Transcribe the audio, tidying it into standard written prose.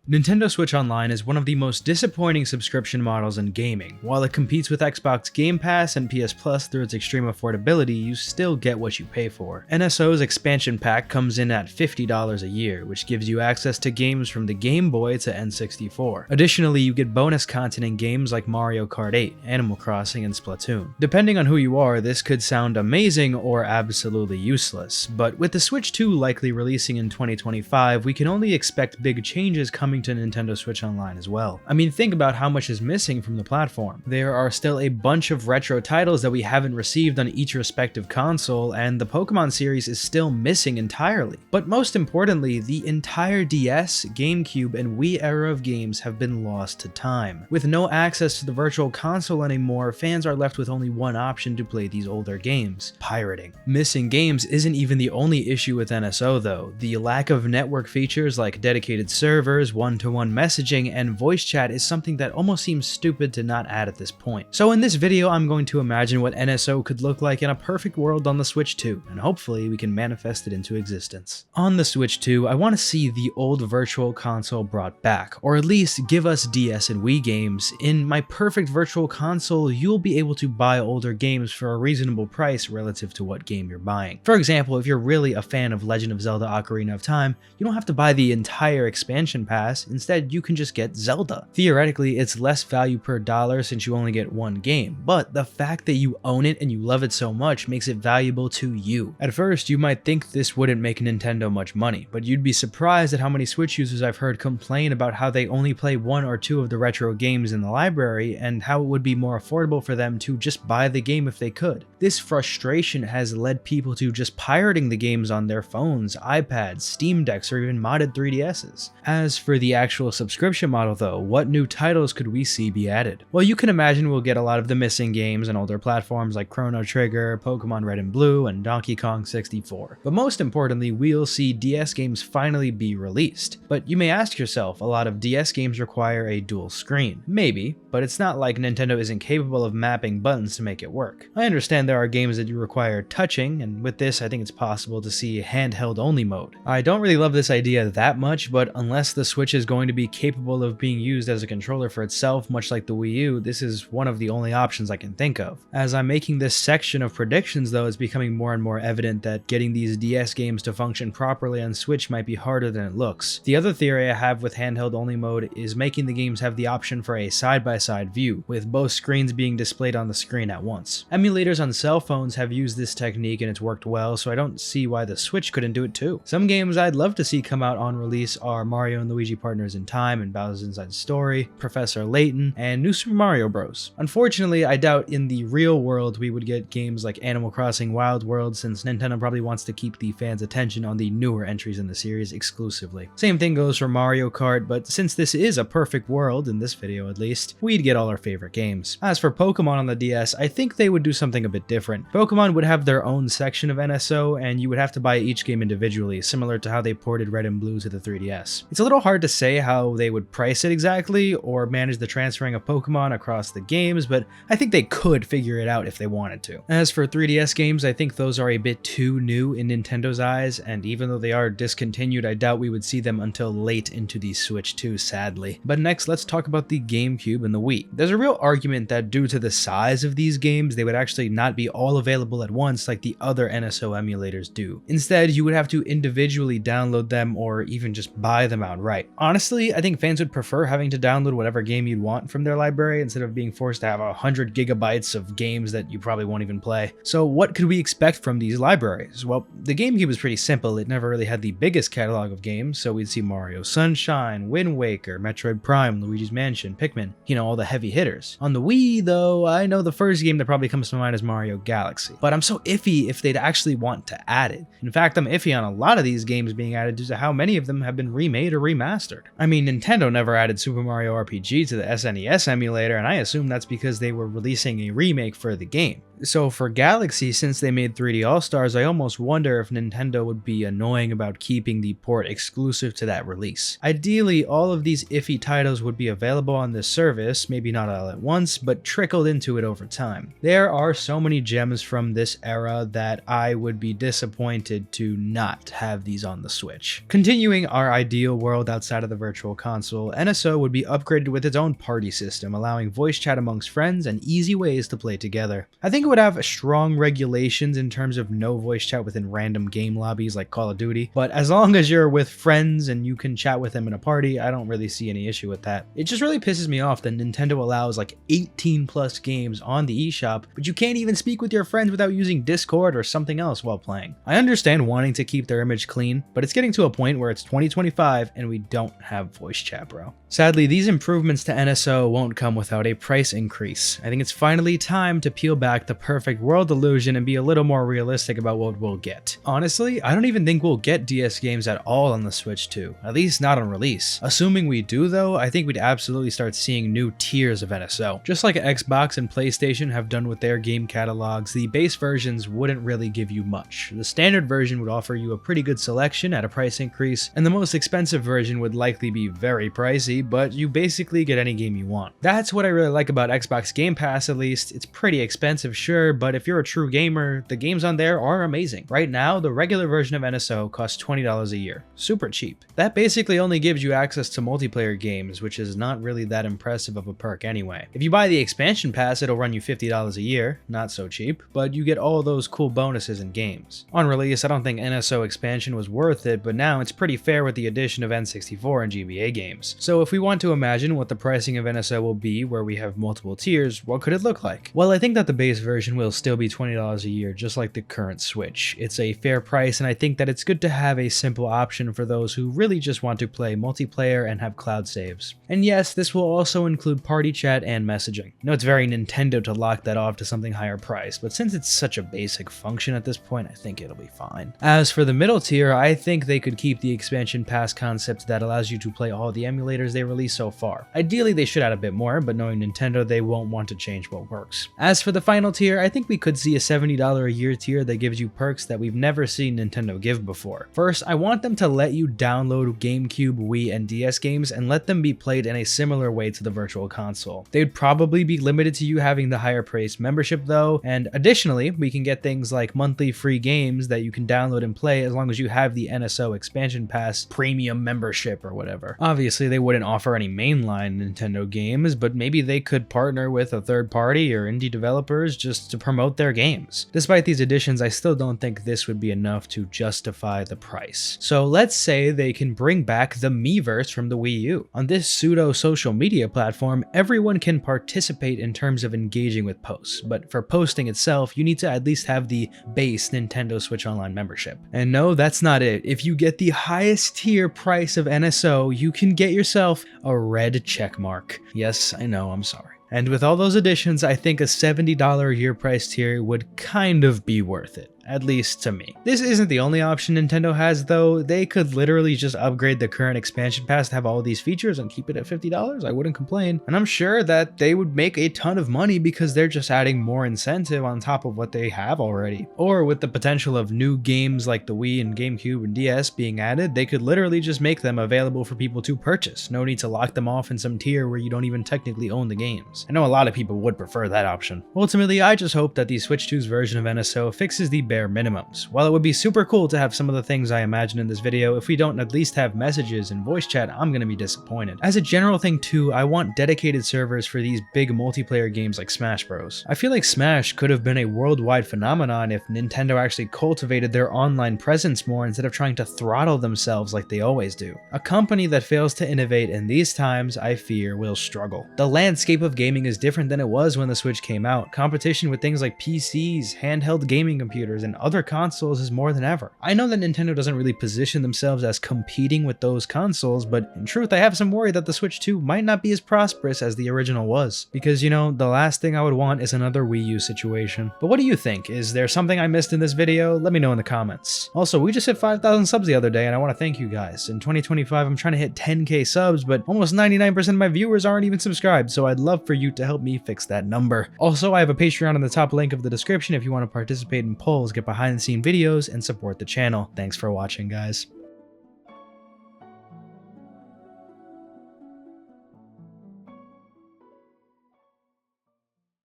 Nintendo Switch Online is one of the most disappointing subscription models in gaming. While it competes with Xbox Game Pass and PS Plus through its extreme affordability, you still get what you pay for. NSO's expansion pack comes in at $50 a year, which gives you access to games from the Game Boy to N64. Additionally, you get bonus content in games like Mario Kart 8, Animal Crossing, and Splatoon. Depending on who you are, this could sound amazing or absolutely useless, but with the Switch 2 likely releasing in 2025, we can only expect big changes coming to Nintendo Switch Online as well. I mean, think about how much is missing from the platform. There are still a bunch of retro titles that we haven't received on each respective console, and the Pokemon series is still missing entirely. But most importantly, the entire DS, GameCube, and Wii era of games have been lost to time. With no access to the Virtual Console anymore, fans are left with only one option to play these older games: pirating. Missing games isn't even the only issue with NSO though. The lack of network features like dedicated servers, one-to-one messaging, and voice chat is something that almost seems stupid to not add at this point. So in this video, I'm going to imagine what NSO could look like in a perfect world on the Switch 2, and hopefully we can manifest it into existence. On the Switch 2, I want to see the old Virtual Console brought back, or at least give us DS and Wii games. In my perfect Virtual Console, you'll be able to buy older games for a reasonable price relative to what game you're buying. For example, if you're really a fan of Legend of Zelda Ocarina of Time, you don't have to buy the entire expansion pass. Instead, you can just get Zelda. Theoretically, it's less value per dollar since you only get one game, but the fact that you own it and you love it so much makes it valuable to you. At first, you might think this wouldn't make Nintendo much money, but you'd be surprised at how many Switch users I've heard complain about how they only play one or two of the retro games in the library and how it would be more affordable for them to just buy the game if they could. This frustration has led people to just pirating the games on their phones, iPads, Steam Decks, or even modded 3DSs. As for the actual subscription model though, what new titles could we see be added? Well, you can imagine we'll get a lot of the missing games on older platforms like Chrono Trigger, Pokemon Red and Blue, and Donkey Kong 64. But most importantly, we'll see DS games finally be released. But you may ask yourself, a lot of DS games require a dual screen. Maybe, but it's not like Nintendo isn't capable of mapping buttons to make it work. I understand there are games that you require touching, and with this I think it's possible to see handheld only mode. I don't really love this idea that much, but unless the Switch is going to be capable of being used as a controller for itself, much like the Wii U, this is one of the only options I can think of. As I'm making this section of predictions though, it's becoming more and more evident that getting these DS games to function properly on Switch might be harder than it looks. The other theory I have with handheld only mode is making the games have the option for a side-by-side view, with both screens being displayed on the screen at once. Emulators on cell phones have used this technique and it's worked well, so I don't see why the Switch couldn't do it too. Some games I'd love to see come out on release are Mario and Luigi Partners in Time and Bowser's Inside Story, Professor Layton, and New Super Mario Bros. Unfortunately, I doubt in the real world we would get games like Animal Crossing Wild World, since Nintendo probably wants to keep the fans' attention on the newer entries in the series exclusively. Same thing goes for Mario Kart, but since this is a perfect world, in this video at least, we'd get all our favorite games. As for Pokemon on the DS, I think they would do something a bit different. Pokemon would have their own section of NSO, and you would have to buy each game individually, similar to how they ported Red and Blue to the 3DS. It's a little hard to say how they would price it exactly, or manage the transferring of Pokemon across the games, but I think they could figure it out if they wanted to. As for 3DS games, I think those are a bit too new in Nintendo's eyes, and even though they are discontinued, I doubt we would see them until late into the Switch 2, sadly. But next, let's talk about the GameCube and the Wii. There's a real argument that due to the size of these games, they would actually not be all available at once like the other NSO emulators do. Instead, you would have to individually download them or even just buy them outright. Honestly, I think fans would prefer having to download whatever game you'd want from their library instead of being forced to have 100 gigabytes of games that you probably won't even play. So what could we expect from these libraries? Well, the GameCube was pretty simple. It never really had the biggest catalog of games, so we'd see Mario Sunshine, Wind Waker, Metroid Prime, Luigi's Mansion, Pikmin, all the heavy hitters. On the Wii though, I know the first game that probably comes to mind is Mario Galaxy, but I'm so iffy if they'd actually want to add it. In fact, I'm iffy on a lot of these games being added due to how many of them have been remade or remastered. I mean, Nintendo never added Super Mario RPG to the SNES emulator, and I assume that's because they were releasing a remake for the game. So for Galaxy, since they made 3D All-Stars, I almost wonder if Nintendo would be annoying about keeping the port exclusive to that release. Ideally, all of these iffy titles would be available on this service, maybe not all at once, but trickled into it over time. There are so many gems from this era that I would be disappointed to not have these on the Switch. Continuing our ideal world outside inside of the Virtual Console, NSO would be upgraded with its own party system, allowing voice chat amongst friends and easy ways to play together. I think it would have strong regulations in terms of no voice chat within random game lobbies like Call of Duty, but as long as you're with friends and you can chat with them in a party, I don't really see any issue with that. It just really pisses me off that Nintendo allows like 18 plus games on the eShop, but you can't even speak with your friends without using Discord or something else while playing. I understand wanting to keep their image clean, but it's getting to a point where it's 2025 and we don't have voice chat, bro. Sadly, these improvements to NSO won't come without a price increase. I think it's finally time to peel back the perfect world illusion and be a little more realistic about what we'll get. Honestly, I don't even think we'll get DS games at all on the Switch 2, at least not on release. Assuming we do though, I think we'd absolutely start seeing new tiers of NSO. Just like Xbox and PlayStation have done with their game catalogs, the base versions wouldn't really give you much. The standard version would offer you a pretty good selection at a price increase, and the most expensive version would likely be very pricey, but you basically get any game you want. That's what I really like about Xbox Game Pass, at least. It's pretty expensive, sure, but if you're a true gamer, the games on there are amazing. Right now, the regular version of NSO costs $20 a year. Super cheap. That basically only gives you access to multiplayer games, which is not really that impressive of a perk anyway. If you buy the expansion pass, it'll run you $50 a year, not so cheap, but you get all those cool bonuses and games. On release, I don't think NSO expansion was worth it, but now it's pretty fair with the addition of N64 and GBA games. So if we want to imagine what the pricing of NSO will be where we have multiple tiers, what could it look like? Well, I think that the base version will still be $20 a year, just like the current Switch. It's a fair price, and I think that it's good to have a simple option for those who really just want to play multiplayer and have cloud saves. And yes, this will also include party chat and messaging. I know it's very Nintendo to lock that off to something higher priced, but since it's such a basic function at this point, I think it'll be fine. As for the middle tier, I think they could keep the expansion pass concept that allows you to play all the emulators they released so far. Ideally, they should add a bit more, but knowing Nintendo, they won't want to change what works. As for the final tier, I think we could see a $70 a year tier that gives you perks that we've never seen Nintendo give before. First, I want them to let you download GameCube, Wii, and DS games and let them be played in a similar way to the Virtual Console. They'd probably be limited to you having the higher priced membership though, and additionally, we can get things like monthly free games that you can download and play as long as you have the NSO expansion pass premium membership or whatever. Obviously, they wouldn't offer any mainline Nintendo games, but maybe they could partner with a third party or indie developers just to promote their games. Despite these additions, I still don't think this would be enough to justify the price. So let's say they can bring back the Miiverse from the Wii U. On this pseudo social media platform, everyone can participate in terms of engaging with posts, but for posting itself, you need to at least have the base Nintendo Switch Online membership. And no, that's not it. If you get the highest tier price of NSO, you can get yourself a red check mark. Yes, I know, I'm sorry. And with all those additions, I think a $70 a year price tier would kind of be worth it. At least to me. This isn't the only option Nintendo has though. They could literally just upgrade the current expansion pass to have all these features and keep it at $50. I wouldn't complain. And I'm sure that they would make a ton of money because they're just adding more incentive on top of what they have already. Or with the potential of new games like the Wii and GameCube and DS being added, they could literally just make them available for people to purchase. No need to lock them off in some tier where you don't even technically own the games. I know a lot of people would prefer that option. Ultimately, I just hope that the Switch 2's version of NSO fixes the bare minimums. While it would be super cool to have some of the things I imagine in this video, if we don't at least have messages and voice chat, I'm gonna be disappointed. As a general thing too, I want dedicated servers for these big multiplayer games like Smash Bros. I feel like Smash could have been a worldwide phenomenon if Nintendo actually cultivated their online presence more instead of trying to throttle themselves like they always do. A company that fails to innovate in these times, I fear, will struggle. The landscape of gaming is different than it was when the Switch came out. Competition with things like PCs, handheld gaming computers, and other consoles is more than ever. I know that Nintendo doesn't really position themselves as competing with those consoles, but in truth, I have some worry that the Switch 2 might not be as prosperous as the original was. Because, you know, the last thing I would want is another Wii U situation. But what do you think? Is there something I missed in this video? Let me know in the comments. Also, we just hit 5,000 subs the other day, and I want to thank you guys. In 2025, I'm trying to hit 10k subs, but almost 99% of my viewers aren't even subscribed, so I'd love for you to help me fix that number. Also, I have a Patreon in the top link of the description if you want to participate in polls, get behind the scene videos, and support the channel. Thanks for watching, guys.